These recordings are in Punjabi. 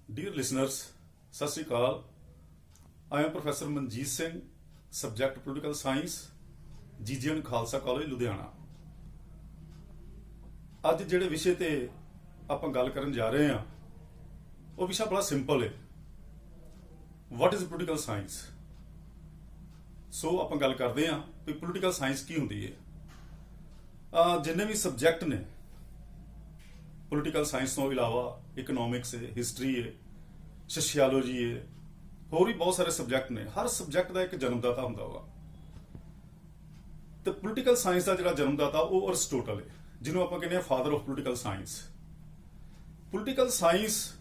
Dear listeners, Sat Sri Akal. I am Professor Manjeet Singh, subject Political Science, GGN Khalsa College, Ludhiana. ਅੱਜ ਜਿਹੜੇ ਵਿਸ਼ੇ ਤੇ ਆਪਾਂ ਗੱਲ ਕਰਨ ਜਾ ਰਹੇ ਹਾਂ ਉਹ ਵਿਸ਼ਾ ਬੜਾ ਸਿੰਪਲ ਹੈ। What is political science? So ਆਪਾਂ ਗੱਲ ਕਰਦੇ ਹਾਂ ਕਿ ਪੋਲੀਟੀਕਲ ਸਾਇੰਸ ਕੀ ਹੁੰਦੀ ਹੈ। ਜਿੰਨੇ ਵੀ ਸਬਜੈਕਟ ਨੇ ਪੋਲੀਟੀਕਲ ਸਾਇੰਸ ਤੋਂ ਇਲਾਵਾ ਇਕਨੋਮਿਕਸ ਹੈ, ਹਿਸਟਰੀ ਹੈ, ਸੋਸ਼ੀਓਲੋਜੀ ਹੈ, ਹੋਰ ਵੀ ਬਹੁਤ ਸਾਰੇ ਸਬਜੈਕਟ ਨੇ। ਹਰ ਸਬਜੈਕਟ ਦਾ ਇੱਕ ਜਨਮਦਾਤਾ ਹੁੰਦਾ ਵਾ। ਤੇ ਪੋਲੀਟੀਕਲ ਸਾਇੰਸ ਦਾ ਜਿਹੜਾ ਜਨਮਦਾਤਾ ਉਹ ਅਰਿਸਟੋਟਲ ਹੈ, ਜਿਹਨੂੰ ਆਪਾਂ ਕਹਿੰਦੇ ਆ father of political science. Political science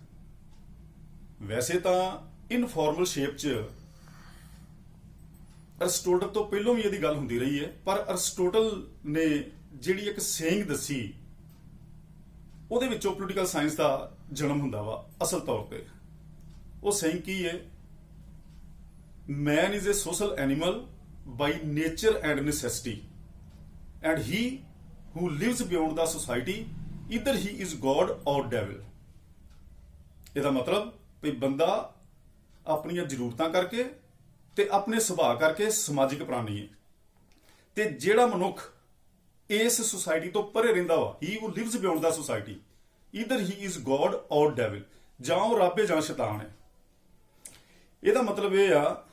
ਵੈਸੇ ਤਾਂ ਇਨਫਾਰਮਲ ਸ਼ੇਪ 'ਚ ਅਰਿਸਟੋਟਲ ਤੋਂ ਪਹਿਲਾਂ ਵੀ ਇਹਦੀ ਗੱਲ ਹੁੰਦੀ ਰਹੀ ਹੈ, ਪਰ ਅਰਿਸਟੋਟਲ ਨੇ ਜਿਹੜੀ ਇੱਕ ਸੇਇੰਗ ਦੱਸੀ ਉਹਦੇ ਵਿੱਚੋਂ ਪੋਲੀਟੀਕਲ ਸਾਇੰਸ ਦਾ ਜਨਮ ਹੁੰਦਾ ਵਾ। ਅਸਲ ਤੌਰ ਤੇ ਉਹ ਸੇਇੰਗ ਕੀ ਹੈ? Man is a social animal by nature and necessity, and he who lives beyond the society, either he is God or devil. ਇਹਦਾ ਮਤਲਬ ਵੀ ਬੰਦਾ ਆਪਣੀਆਂ ਜ਼ਰੂਰਤਾਂ ਕਰਕੇ ਤੇ ਆਪਣੇ ਸੁਭਾਅ ਕਰਕੇ ਸਮਾਜਿਕ ਪ੍ਰਾਣੀ ਹੈ, ਤੇ ਜਿਹੜਾ ਮਨੁੱਖ ਇਸ ਸੁਸਾਇਟੀ ਤੋਂ ਪਰੇ ਰਹਿੰਦਾ ਵਾ, he who lives beyond the society, either he is God or devil, ਜਾਂ ਉਹ ਰੱਬ ਹੈ ਜਾਂ ਸ਼ੈਤਾਨ ਹੈ। ਇਹਦਾ ਮਤਲਬ ਇਹ ਆ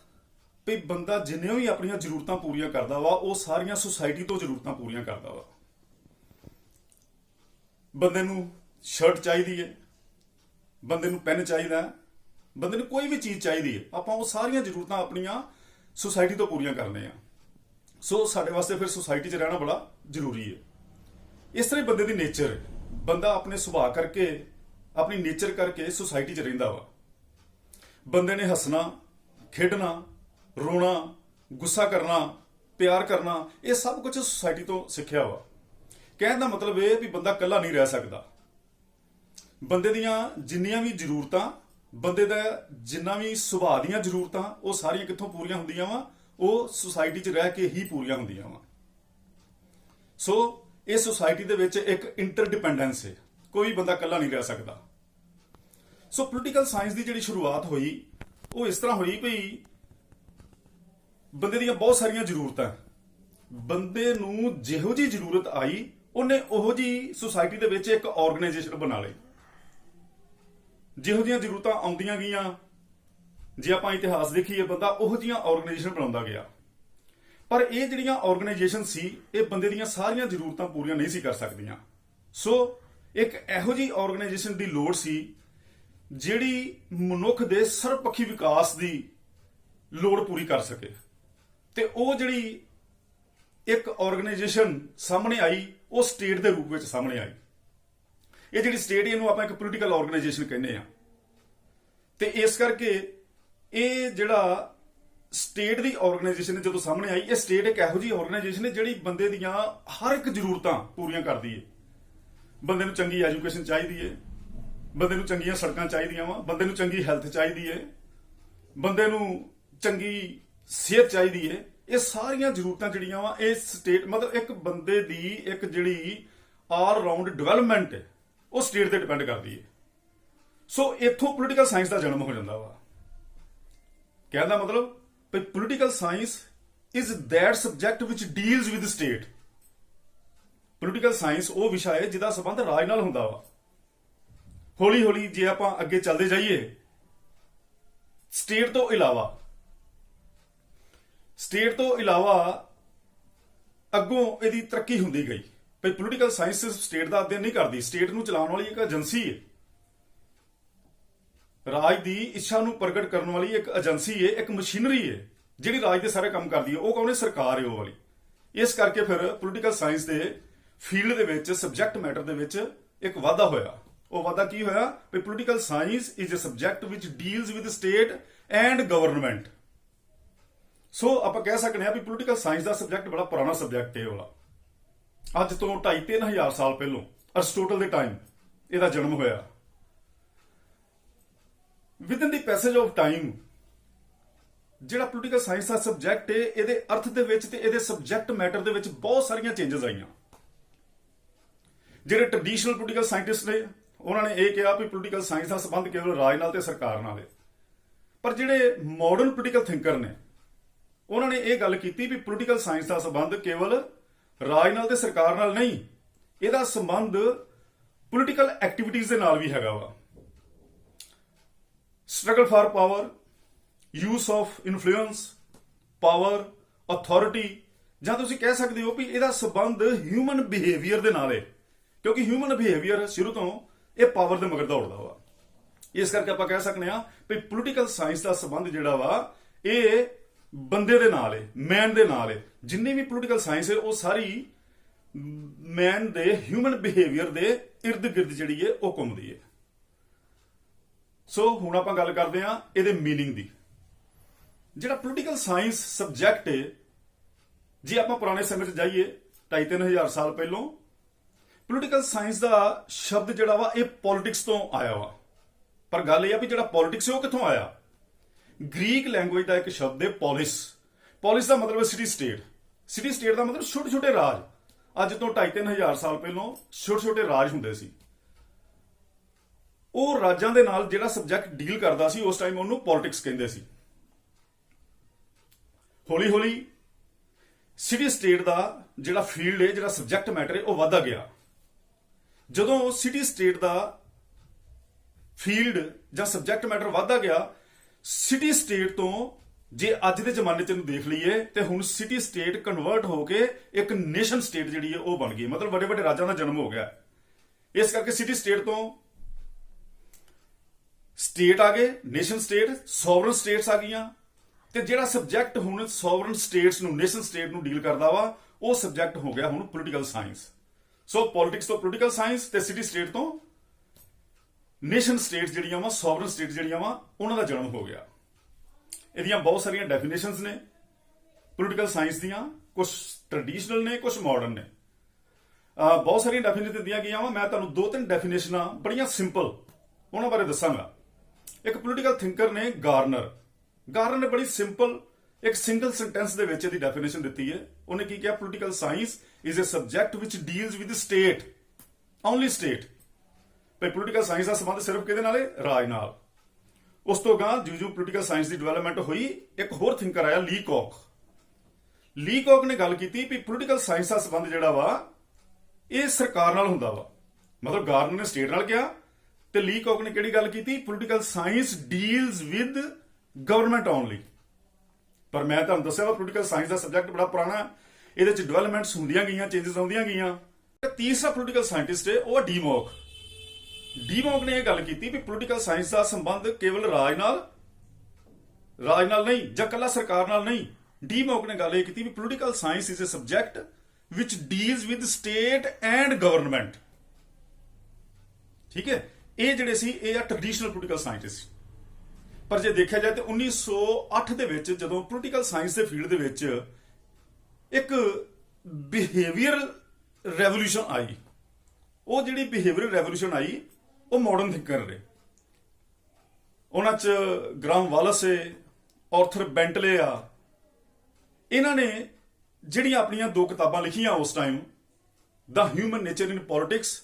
ਵੀ ਬੰਦਾ ਜਿੰਨੇ ਵੀ ਆਪਣੀਆਂ ਜ਼ਰੂਰਤਾਂ ਪੂਰੀਆਂ ਕਰਦਾ ਵਾ ਉਹ ਸਾਰੀਆਂ ਸੁਸਾਇਟੀ ਤੋਂ ਜ਼ਰੂਰਤਾਂ ਪੂਰੀਆਂ ਕਰਦਾ ਵਾ। ਬੰਦੇ ਨੂੰ ਸ਼ਰਟ ਚਾਹੀਦੀ ਹੈ, ਬੰਦੇ ਨੂੰ ਪੈਨ ਚਾਹੀਦਾ, ਬੰਦੇ ਨੂੰ ਕੋਈ ਵੀ ਚੀਜ਼ ਚਾਹੀਦੀ ਹੈ, ਆਪਾਂ ਉਹ ਸਾਰੀਆਂ ਜ਼ਰੂਰਤਾਂ ਆਪਣੀਆਂ ਸੁਸਾਇਟੀ ਤੋਂ ਪੂਰੀਆਂ ਕਰਨੇ ਆ। ਸੋ ਸਾਡੇ ਵਾਸਤੇ ਫਿਰ ਸੁਸਾਇਟੀ 'ਚ ਰਹਿਣਾ ਬੜਾ ਜ਼ਰੂਰੀ ਹੈ। ਇਸ ਤਰ੍ਹਾਂ ਬੰਦੇ ਦੀ ਨੇਚਰ ਹੈ। ਬੰਦਾ ਆਪਣੇ ਸੁਭਾਅ ਕਰਕੇ, ਆਪਣੀ ਨੇਚਰ ਕਰਕੇ ਸੁਸਾਇਟੀ 'ਚ ਰਹਿੰਦਾ ਵਾ। ਬੰਦੇ ਨੇ ਹੱਸਣਾ, ਖੇਡਣਾ, ਰੋਣਾ, ਗੁੱਸਾ ਕਰਨਾ, ਪਿਆਰ ਕਰਨਾ, ਇਹ ਸਭ ਕੁਝ ਸੁਸਾਇਟੀ ਤੋਂ ਸਿੱਖਿਆ ਵਾ। ਕਹਿਣ ਦਾ ਮਤਲਬ ਇਹ ਵੀ ਬੰਦਾ ਇਕੱਲਾ ਨਹੀਂ ਰਹਿ ਸਕਦਾ। ਬੰਦੇ ਦੀਆਂ ਜਿੰਨੀਆਂ ਵੀ ਜ਼ਰੂਰਤਾਂ, ਬੰਦੇ ਦਾ ਜਿੰਨਾ ਵੀ ਸੁਭਾਅ ਦੀਆਂ ਜ਼ਰੂਰਤਾਂ, ਉਹ ਸਾਰੀਆਂ ਕਿੱਥੋਂ ਪੂਰੀਆਂ ਹੁੰਦੀਆਂ ਵਾ? ਉਹ ਸੁਸਾਇਟੀ 'ਚ ਰਹਿ ਕੇ ਹੀ ਪੂਰੀਆਂ ਹੁੰਦੀਆਂ ਵਾ। ਸੋ ਇਹ ਸੁਸਾਇਟੀ ਦੇ ਵਿੱਚ ਇੱਕ ਇੰਟਰਡਿਪੈਂਡੈਂਸ ਹੈ, ਕੋਈ ਬੰਦਾ ਇਕੱਲਾ ਨਹੀਂ ਰਹਿ ਸਕਦਾ। ਸੋ ਪੋਲੀਟੀਕਲ ਸਾਇੰਸ ਦੀ ਜਿਹੜੀ ਸ਼ੁਰੂਆਤ ਹੋਈ ਉਹ ਇਸ ਤਰ੍ਹਾਂ ਹੋਈ ਵੀ ਬੰਦੇ ਦੀਆਂ ਬਹੁਤ ਸਾਰੀਆਂ ਜ਼ਰੂਰਤਾਂ, ਬੰਦੇ ਨੂੰ ਜਿਹੋ ਜਿਹੀ ਜ਼ਰੂਰਤ ਆਈ ਉਹਨੇ ਉਹੋ ਜਿਹੀ ਸੁਸਾਇਟੀ ਦੇ ਵਿੱਚ ਇੱਕ ਆਰਗੇਨਾਈਜੇਸ਼ਨ ਬਣਾ ਲਈ। ਜਿਹੋ ਜਿਹੀਆਂ ਜ਼ਰੂਰਤਾਂ ਆਉਂਦੀਆਂ ਗਈਆਂ, ਜੇ ਆਪਾਂ ਇਤਿਹਾਸ ਦੇਖੀਏ, ਬੰਦਾ ਉਹੋ ਜਿਹੀਆਂ ਆਰਗੇਨਾਈਜੇਸ਼ਨ ਬਣਾਉਂਦਾ ਗਿਆ। ਪਰ ਇਹ ਜਿਹੜੀਆਂ ਆਰਗੇਨਾਈਜੇਸ਼ਨ ਸੀ, ਇਹ ਬੰਦੇ ਦੀਆਂ ਸਾਰੀਆਂ ਜ਼ਰੂਰਤਾਂ ਪੂਰੀਆਂ ਨਹੀਂ ਸੀ ਕਰ ਸਕਦੀਆਂ। ਸੋ ਇੱਕ ਇਹੋ ਜਿਹੀ ਆਰਗੇਨਾਈਜੇਸ਼ਨ ਦੀ ਲੋੜ ਸੀ ਜਿਹੜੀ ਮਨੁੱਖ ਦੇ ਸਰਬਪੱਖੀ ਵਿਕਾਸ ਦੀ ਲੋੜ ਪੂਰੀ ਕਰ ਸਕੇ। ਤੇ ਉਹ ਜਿਹੜੀ ਇੱਕ ਆਰਗੇਨਾਈਜੇਸ਼ਨ ਸਾਹਮਣੇ ਆਈ, ਉਹ ਸਟੇਟ ਦੇ ਰੂਪ ਵਿੱਚ ਸਾਹਮਣੇ ਆਈ। ਇਹ ਜਿਹੜੀ ਸਟੇਟ, ਇਹਨੂੰ ਆਪਾਂ ਇੱਕ ਪੋਲੀਟੀਕਲ ਆਰਗੇਨਾਈਜੇਸ਼ਨ ਕਹਿੰਦੇ ਆ। ਤੇ ਇਸ ਕਰਕੇ ਇਹ ਜਿਹੜਾ ਸਟੇਟ ਦੀ ਆਰਗੇਨਾਈਜੇਸ਼ਨ ਜਦੋਂ ਸਾਹਮਣੇ ਆਈ, ਇਹ ਸਟੇਟ ਇੱਕ ਇਹੋ ਜਿਹੀ ਆਰਗੇਨਾਈਜੇਸ਼ਨ ਹੈ ਜਿਹੜੀ ਬੰਦੇ ਦੀਆਂ ਹਰ ਇੱਕ ਜ਼ਰੂਰਤਾਂ ਪੂਰੀਆਂ ਕਰਦੀ ਹੈ। ਬੰਦੇ ਨੂੰ ਚੰਗੀ ਐਜੂਕੇਸ਼ਨ ਚਾਹੀਦੀ ਹੈ, ਬੰਦੇ ਨੂੰ ਚੰਗੀਆਂ ਸੜਕਾਂ ਚਾਹੀਦੀਆਂ ਵਾ, ਬੰਦੇ ਨੂੰ ਚੰਗੀ ਹੈਲਥ ਚਾਹੀਦੀ ਹੈ, ਬੰਦੇ ਨੂੰ ਚੰਗੀ ਸਿਹਤ ਚਾਹੀਦੀ ਹੈ। ਇਹ ਸਾਰੀਆਂ ਜ਼ਰੂਰਤਾਂ ਜਿਹੜੀਆਂ ਵਾ, ਇਹ ਸਟੇਟ, ਮਤਲਬ ਇੱਕ ਬੰਦੇ ਦੀ ਇੱਕ ਜਿਹੜੀ ਆਲ ਰਾਊਂਡ ਡਿਵੈਲਪਮੈਂਟ ਹੈ, ਉਹ ਸਟੇਟ ਤੇ ਡਿਪੈਂਡ ਕਰਦੀ ਹੈ। ਸੋ ਇੱਥੋਂ ਪੋਲੀਟੀਕਲ ਸਾਇੰਸ ਦਾ ਜਨਮ ਹੋ ਜਾਂਦਾ ਵਾ। ਕਹਿਣ ਦਾ ਮਤਲਬ ਵੀ political science is that subject which deals with state. Political science ਉਹ ਵਿਸ਼ਾ ਹੈ ਜਿਹਦਾ ਸੰਬੰਧ ਰਾਜ ਨਾਲ ਹੁੰਦਾ ਵਾ। ਹੌਲੀ ਹੌਲੀ ਜੇ ਆਪਾਂ ਅੱਗੇ ਚੱਲਦੇ ਜਾਈਏ, ਸਟੇਟ ਤੋਂ ਇਲਾਵਾ ਅੱਗੋਂ ਇਹਦੀ ਤਰੱਕੀ ਹੁੰਦੀ ਗਈ। ਭਈ ਪੋਲੀਟੀਕਲ ਸਾਇੰਸ ਸਿਰਫ ਸਟੇਟ ਦਾ ਅਧਿਐਨ ਨਹੀਂ ਕਰਦੀ, ਸਟੇਟ ਨੂੰ ਚਲਾਉਣ ਵਾਲੀ ਇੱਕ ਏਜੰਸੀ ਹੈ, ਰਾਜ ਦੀ ਇੱਛਾ ਨੂੰ ਪ੍ਰਗਟ ਕਰਨ ਵਾਲੀ ਇੱਕ ਏਜੰਸੀ ਹੈ, ਇੱਕ ਮਸ਼ੀਨਰੀ ਹੈ ਜਿਹੜੀ ਰਾਜ ਦੇ ਸਾਰੇ ਕੰਮ ਕਰਦੀ ਹੈ। ਉਹ ਕੌਣ ਹੈ? ਸਰਕਾਰ ਹੈ ਉਹ ਵਾਲੀ। ਇਸ ਕਰਕੇ ਫਿਰ ਪੋਲੀਟੀਕਲ ਸਾਇੰਸ ਦੇ ਫੀਲਡ ਦੇ ਵਿੱਚ, ਸਬਜੈਕਟ ਮੈਟਰ ਦੇ ਵਿੱਚ ਇੱਕ ਵਾਧਾ ਹੋਇਆ। ਉਹ ਵਾਧਾ ਕੀ ਹੋਇਆ? ਵੀ political science is a subject which deals with state and government. So ਆਪਾਂ ਕਹਿ ਸਕਦੇ ਹਾਂ ਵੀ ਪੋਲੀਟੀਕਲ ਸਾਇੰਸ ਦਾ ਸਬਜੈਕਟ ਬੜਾ ਪੁਰਾਣਾ ਸਬਜੈਕਟ ਹੈ ਵਾਲਾ। ਅੱਜ ਤੋਂ 2,500-3,000 ਹਜ਼ਾਰ ਸਾਲ ਪਹਿਲੋਂ ਅਰਿਸਟੋਟਲ ਦੇ ਟਾਈਮ ਇਹਦਾ ਜਨਮ ਹੋਇਆ। Within the passage of time ਜਿਹੜਾ ਪੋਲੀਟੀਕਲ ਸਾਇੰਸ ਦਾ ਸਬਜੈਕਟ ਹੈ, ਇਹਦੇ ਅਰਥ ਦੇ ਵਿੱਚ ਤੇ ਇਹਦੇ ਸਬਜੈਕਟ ਮੈਟਰ ਦੇ ਵਿੱਚ ਬਹੁਤ ਸਾਰੀਆਂ ਚੇਂਜਸ ਆਈਆਂ। ਜਿਹੜੇ ਟ੍ਰੈਡੀਸ਼ਨਲ ਪੋਲੀਟੀਕਲ ਸਾਇੰਟਿਸਟ ਨੇ ਉਹਨਾਂ ਨੇ ਇਹ ਕਿਹਾ ਵੀ ਪੋਲੀਟੀਕਲ ਸਾਇੰਸ ਦਾ ਸੰਬੰਧ ਕੇਵਲ ਰਾਜ ਨਾਲ ਤੇ ਸਰਕਾਰ ਨਾਲ ਹੈ। ਪਰ ਜਿਹੜੇ ਮਾਡਰਨ ਪੋਲੀਟੀਕਲ ਥਿੰਕਰ ਨੇ ਉਹਨਾਂ ਨੇ ਇਹ ਗੱਲ ਕੀਤੀ ਵੀ ਪੋਲੀਟੀਕਲ ਸਾਇੰਸ ਦਾ ਸੰਬੰਧ ਕੇਵਲ ਰਾਜ ਨਾਲ ਤੇ ਸਰਕਾਰ ਨਾਲ ਨਹੀਂ, ਇਹਦਾ ਸੰਬੰਧ ਪੋਲੀਟੀਕਲ ਐਕਟੀਵਿਟੀਜ਼ ਦੇ ਨਾਲ ਵੀ ਹੈਗਾ ਵਾ। Struggle for power, use of influence, power, authority, ਜਾਂ ਤੁਸੀਂ ਕਹਿ ਸਕਦੇ ਹੋ ਵੀ ਇਹਦਾ ਸੰਬੰਧ ਹਿਊਮਨ ਬਿਹੇਵੀਅਰ ਦੇ ਨਾਲ ਹੈ, ਕਿਉਂਕਿ ਹਿਊਮਨ ਬਿਹੇਵੀਅਰ ਸ਼ੁਰੂ ਤੋਂ ਇਹ ਪਾਵਰ ਦੇ ਮਗਰ ਦੌੜਦਾ ਵਾ। ਇਸ ਕਰਕੇ ਆਪਾਂ ਕਹਿ ਸਕਦੇ ਹਾਂ ਵੀ ਪੋਲੀਟੀਕਲ ਸਾਇੰਸ ਦਾ ਸੰਬੰਧ ਜਿਹੜਾ ਵਾ ਇਹ ਬੰਦੇ ਦੇ ਨਾਲ ਹੈ, ਮੈਨ ਦੇ ਨਾਲ ਹੈ। ਜਿੰਨੀ ਵੀ ਪੋਲੀਟੀਕਲ ਸਾਇੰਸ ਹੈ ਉਹ ਸਾਰੀ ਮੈਨ ਦੇ ਹਿਊਮਨ ਬਿਹੇਵੀਅਰ ਦੇ ਇਰਦ ਗਿਰਦ ਜਿਹੜੀ ਹੈ ਉਹ ਘੁੰਮਦੀ ਹੈ। ਸੋ ਹੁਣ ਆਪਾਂ ਗੱਲ ਕਰਦੇ ਹਾਂ ਇਹਦੇ ਮੀਨਿੰਗ ਦੀ। ਜਿਹੜਾ ਪੋਲੀਟੀਕਲ ਸਾਇੰਸ ਸਬਜੈਕਟ ਹੈ, ਜੇ ਆਪਾਂ ਪੁਰਾਣੇ ਸਮੇਂ 'ਚ ਜਾਈਏ 2,500-3,000 ਸਾਲ ਪਹਿਲੋਂ, ਪੋਲੀਟੀਕਲ ਸਾਇੰਸ ਦਾ ਸ਼ਬਦ ਜਿਹੜਾ ਵਾ ਇਹ ਪੋਲਿਟਿਕਸ ਤੋਂ ਆਇਆ ਵਾ। ਪਰ ਗੱਲ ਇਹ ਆ ਵੀ ਜਿਹੜਾ ਪੋਲਿਟਿਕਸ ਹੈ ਉਹ ਕਿੱਥੋਂ ਆਇਆ? ਗ੍ਰੀਕ ਲੈਂਗੁਏਜ ਦਾ ਇੱਕ ਸ਼ਬਦ ਹੈ ਪੋਲਿਸ। ਪੋਲਿਸ ਦਾ ਮਤਲਬ ਹੈ ਸਿਟੀ ਸਟੇਟ। ਸਿਟੀ ਸਟੇਟ ਦਾ ਮਤਲਬ ਛੋਟੇ ਛੋਟੇ ਰਾਜ। ਅੱਜ ਤੋਂ 2,500-3,000 ਸਾਲ ਪਹਿਲੋਂ ਛੋਟੇ ਛੋਟੇ ਰਾਜ ਹੁੰਦੇ ਸੀ। ਉਹ ਰਾਜਾਂ ਦੇ ਨਾਲ ਜਿਹੜਾ ਸਬਜੈਕਟ ਡੀਲ ਕਰਦਾ ਸੀ ਉਸ ਟਾਈਮ ਉਹਨੂੰ ਪੋਲਿਟਿਕਸ ਕਹਿੰਦੇ ਸੀ। ਹੌਲੀ ਹੌਲੀ ਸਿਟੀ ਸਟੇਟ ਦਾ ਜਿਹੜਾ ਫੀਲਡ ਹੈ, ਜਿਹੜਾ ਸਬਜੈਕਟ ਮੈਟਰ ਹੈ, ਉਹ ਵਧਦਾ ਗਿਆ। ਜਦੋਂ ਸਿਟੀ ਸਟੇਟ ਦਾ ਫੀਲਡ ਜਾਂ ਸਬਜੈਕਟ ਮੈਟਰ ਵਧਦਾ ਗਿਆ, ਸਿਟੀ ਸਟੇਟ ਤੋਂ ਜੇ ਅੱਜ ਦੇ ਜ਼ਮਾਨੇ 'ਚ ਇਹਨੂੰ ਦੇਖ ਲਈਏ ਤੇ ਹੁਣ ਸਿਟੀ ਸਟੇਟ ਕਨਵਰਟ ਹੋ ਕੇ ਇੱਕ ਨੇਸ਼ਨ ਸਟੇਟ ਜਿਹੜੀ ਹੈ ਉਹ ਬਣ ਗਈ। ਮਤਲਬ ਵੱਡੇ ਵੱਡੇ ਰਾਜਾਂ ਦਾ ਜਨਮ ਹੋ ਗਿਆ। ਇਸ ਕਰਕੇ ਸਿਟੀ ਸਟੇਟ ਤੋਂ ਸਟੇਟ ਆ ਗਏ, ਨੇਸ਼ਨ ਸਟੇਟ, ਸੋਵਰਨ ਸਟੇਟਸ ਆ ਗਈਆਂ। ਤੇ ਜਿਹੜਾ ਸਬਜੈਕਟ ਹੁਣ ਸੋਵਰਨ ਸਟੇਟਸ ਨੂੰ, ਨੇਸ਼ਨ ਸਟੇਟ ਨੂੰ ਡੀਲ ਕਰਦਾ ਵਾ, ਉਹ ਸਬਜੈਕਟ ਹੋ ਗਿਆ ਹੁਣ ਪੋਲੀਟੀਕਲ ਸਾਇੰਸ। ਸੋ ਪੋਲਿਟਿਕਸ ਤੋਂ ਪੋਲੀਟੀਕਲ ਸਾਇੰਸ ਤੇ ਸਿਟੀ ਸਟੇਟ ਤੋਂ ਨੇਸ਼ਨ ਸਟੇਟਸ ਜਿਹੜੀਆਂ ਵਾ, ਸੋਵਰਨ ਸਟੇਟ ਜਿਹੜੀਆਂ ਵਾ, ਉਹਨਾਂ ਦਾ ਜਨਮ ਹੋ ਗਿਆ। ਇਹਦੀਆਂ ਬਹੁਤ ਸਾਰੀਆਂ ਡੈਫੀਨੇਸ਼ਨਸ ਨੇ ਪੋਲੀਟੀਕਲ ਸਾਇੰਸ ਦੀਆਂ, ਕੁਝ ਟ੍ਰੈਡੀਸ਼ਨਲ ਨੇ, ਕੁਝ ਮਾਡਰਨ ਨੇ। ਬਹੁਤ ਸਾਰੀਆਂ ਡੈਫੀਨੇਸ਼ਨ ਦਿੱਤੀਆਂ ਗਈਆਂ ਵਾ। ਮੈਂ ਤੁਹਾਨੂੰ 2-3 ਡੈਫੀਨੇਸ਼ਨਾਂ ਬੜੀਆਂ ਸਿੰਪਲ ਉਹਨਾਂ ਬਾਰੇ ਦੱਸਾਂਗਾ। ਇੱਕ ਪੋਲੀਟੀਕਲ ਥਿੰਕਰ ਨੇ ਗਾਰਨਰ ਨੇ ਬੜੀ ਸਿੰਪਲ ਇੱਕ ਸਿੰਗਲ ਸੈਂਟੈਂਸ ਦੇ ਵਿੱਚ ਇਹਦੀ ਡੈਫੀਨੇਸ਼ਨ ਦਿੱਤੀ ਹੈ। ਉਹਨੇ ਕੀ ਕਿਹਾ? Political science is a subject which deals with state, only state. ਪਰ ਪੋਲੀਟੀਕਲ ਸਾਇੰਸ ਦਾ ਸੰਬੰਧ ਸਿਰਫ ਕਿਹਦੇ ਨਾਲ ਹੈ? ਰਾਜ ਨਾਲ। ਉਸ ਤੋਂ ਗਾਂ ਜਿਉਂ ਪੋਲੀਟੀਕਲ ਸਾਇੰਸ ਦੀ ਡਿਵੈਲਪਮੈਂਟ ਹੋਈ, ਇੱਕ ਹੋਰ ਥਿੰਕਰ ਆਇਆ ਲੀਕੌਕ ਨੇ ਗੱਲ ਕੀਤੀ ਵੀ ਪੋਲੀਟੀਕਲ ਸਾਇੰਸ ਦਾ ਸੰਬੰਧ ਜਿਹੜਾ ਵਾ ਇਹ ਸਰਕਾਰ ਨਾਲ ਹੁੰਦਾ ਵਾ। ਮਤਲਬ ਗਾਰਨਰ ਨੇ ਸਟੇਟ ਨਾਲ ਕਿਹਾ ਤੇ ਲੀਕੌਕ ਨੇ ਕਿਹੜੀ ਗੱਲ ਕੀਤੀ? Political science deals with government only. ਪਰ ਮੈਂ ਤੁਹਾਨੂੰ ਦੱਸਿਆ ਵਾ ਪੋਲੀਟੀਕਲ ਸਾਇੰਸ ਦਾ ਸਬਜੈਕਟ ਬੜਾ ਪੁਰਾਣਾ, ਇਹਦੇ ਚ ਡਿਵੈਲਪਮੈਂਟਸ ਹੁੰਦੀਆਂ ਗਈਆਂ, ਚੇਂਜਸ ਆਉਂਦੀਆਂ ਗਈਆਂ। ਤੀਸਰਾ ਪੋਲੀਟੀਕਲ ਸਾਇੰਟਿਸਟ ਹੈ ਉਹ ਡੀਮੌਕ ਨੇ ਇਹ ਗੱਲ ਕੀਤੀ ਵੀ ਪੋਲੀਟੀਕਲ ਸਾਇੰਸ ਦਾ ਸੰਬੰਧ ਕੇਵਲ ਰਾਜ ਨਾਲ ਨਹੀਂ ਜਾਂ ਕੱਲਾ ਸਰਕਾਰ ਨਾਲ ਨਹੀਂ। ਡੀਮੌਕ ਨੇ ਗੱਲ ਇਹ ਕੀਤੀ ਵੀ political science is a subject which deals with state and government. ਠੀਕ ਹੈ, ਇਹ ਜਿਹੜੇ ਸੀ ਇਹ ਆ ਟ੍ਰੈਡੀਸ਼ਨਲ ਪੋਲੀਟੀਕਲ ਸਾਇੰਟਿਸਟ। ਪਰ ਜੇ ਦੇਖਿਆ ਜਾਏ ਤਾਂ 1908 ਦੇ ਵਿੱਚ ਜਦੋਂ ਪੋਲੀਟੀਕਲ ਸਾਇੰਸ ਦੇ ਫੀਲਡ ਦੇ ਵਿੱਚ ਇੱਕ ਬਿਹੇਵੀਅਰ ਰੈਵੋਲੂਸ਼ਨ ਆਈ, ਉਹ ਜਿਹੜੀ ਬਿਹੇਵੀਅਰ ਰੈਵੋਲੂਸ਼ਨ ਆਈ ਉਹ ਮਾਡਰਨ ਥਿੰਕਰ ਨੇ। ਉਹਨਾਂ 'ਚ ਗ੍ਰਾਹਮ ਵਾਲਸ ਹੈ, ਆਰਥਰ ਬੈਂਟਲੇ ਆ। ਇਹਨਾਂ ਨੇ ਜਿਹੜੀਆਂ ਆਪਣੀਆਂ 2 ਕਿਤਾਬਾਂ ਲਿਖੀਆਂ ਉਸ time, the human nature in politics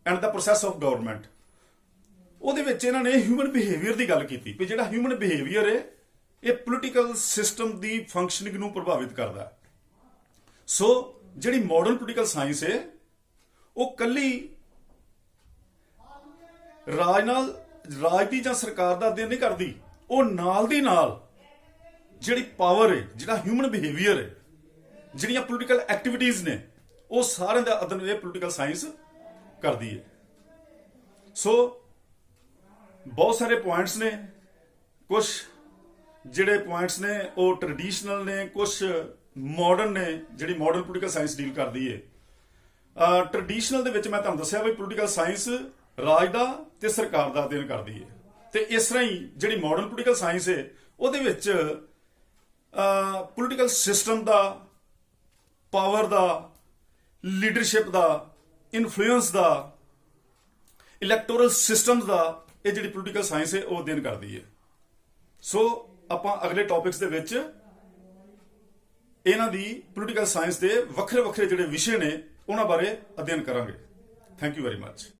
and the process of government, ਉਹਦੇ ਵਿੱਚ ਇਹਨਾਂ ਨੇ ਹਿਊਮਨ ਬਿਹੇਵੀਅਰ ਦੀ ਗੱਲ ਕੀਤੀ ਵੀ ਜਿਹੜਾ ਹਿਊਮਨ ਬਿਹੇਵੀਅਰ ਹੈ ਇਹ ਪੋਲੀਟੀਕਲ ਸਿਸਟਮ ਦੀ ਫੰਕਸ਼ਨਿੰਗ ਨੂੰ ਪ੍ਰਭਾਵਿਤ ਕਰਦਾ। ਸੋ ਜਿਹੜੀ ਮਾਡਰਨ ਪੋਲੀਟੀਕਲ ਸਾਇੰਸ ਹੈ ਉਹ ਕੱਲੀ ਰਾਜ ਦੀ ਜਾਂ ਸਰਕਾਰ ਦਾ ਅਧਿਐਨ ਨਹੀਂ ਕਰਦੀ, ਉਹ ਨਾਲ ਦੀ ਨਾਲ ਜਿਹੜੀ ਪਾਵਰ ਹੈ, ਜਿਹੜਾ ਹਿਊਮਨ ਬਿਹੇਵੀਅਰ ਹੈ, ਜਿਹੜੀਆਂ ਪੋਲੀਟੀਕਲ ਐਕਟੀਵਿਟੀਜ਼ ਨੇ, ਉਹ ਸਾਰਿਆਂ ਦਾ ਅਧਿਐਨ ਇਹ ਪੋਲੀਟੀਕਲ ਸਾਇੰਸ ਕਰਦੀ ਹੈ। ਸੋ ਬਹੁਤ ਸਾਰੇ ਪੁਆਇੰਟਸ ਨੇ, ਕੁਝ ਜਿਹੜੇ ਪੁਆਇੰਟਸ ਨੇ ਉਹ ਟ੍ਰੈਡੀਸ਼ਨਲ ਨੇ, ਕੁਝ ਮਾਡਰਨ ਨੇ, ਜਿਹੜੀ ਮਾਡਰਨ ਪੋਲੀਟੀਕਲ ਸਾਇੰਸ ਡੀਲ ਕਰਦੀ ਹੈ। ਟ੍ਰੈਡੀਸ਼ਨਲ ਦੇ ਵਿੱਚ ਮੈਂ ਤੁਹਾਨੂੰ ਦੱਸਿਆ ਵੀ ਪੋਲੀਟੀਕਲ ਸਾਇੰਸ ਰਾਜ ਦਾ ਤੇ ਸਰਕਾਰ ਦਾ ਅਧਿਐਨ ਕਰਦੀ ਹੈ। ਤੇ ਇਸ ਤਰ੍ਹਾਂ ਹੀ ਜਿਹੜੀ ਮਾਡਰਨ ਪੋਲੀਟੀਕਲ ਸਾਇੰਸ ਹੈ ਉਹਦੇ ਵਿੱਚ ਪੋਲੀਟੀਕਲ ਸਿਸਟਮ ਦਾ, ਪਾਵਰ ਦਾ, ਲੀਡਰਸ਼ਿਪ ਦਾ, ਇਨਫਲੂਐਂਸ ਦਾ, ਇਲੈਕਟੋਰਲ ਸਿਸਟਮਸ ਦਾ, ਇਹ ਜਿਹੜੀ ਪੋਲੀਟੀਕਲ ਸਾਇੰਸ ਹੈ ਉਹ ਅਧਿਐਨ ਕਰਦੀ ਹੈ। ਸੋ ਆਪਾਂ ਅਗਲੇ ਟੌਪਿਕਸ ਦੇ ਵਿੱਚ ਇਹਨਾਂ ਦੀ ਪੋਲੀਟੀਕਲ ਸਾਇੰਸ ਦੇ ਵੱਖਰੇ ਵੱਖਰੇ ਜਿਹੜੇ ਵਿਸ਼ੇ ਨੇ ਉਹਨਾਂ ਬਾਰੇ ਅਧਿਐਨ ਕਰਾਂਗੇ। Thank you very much.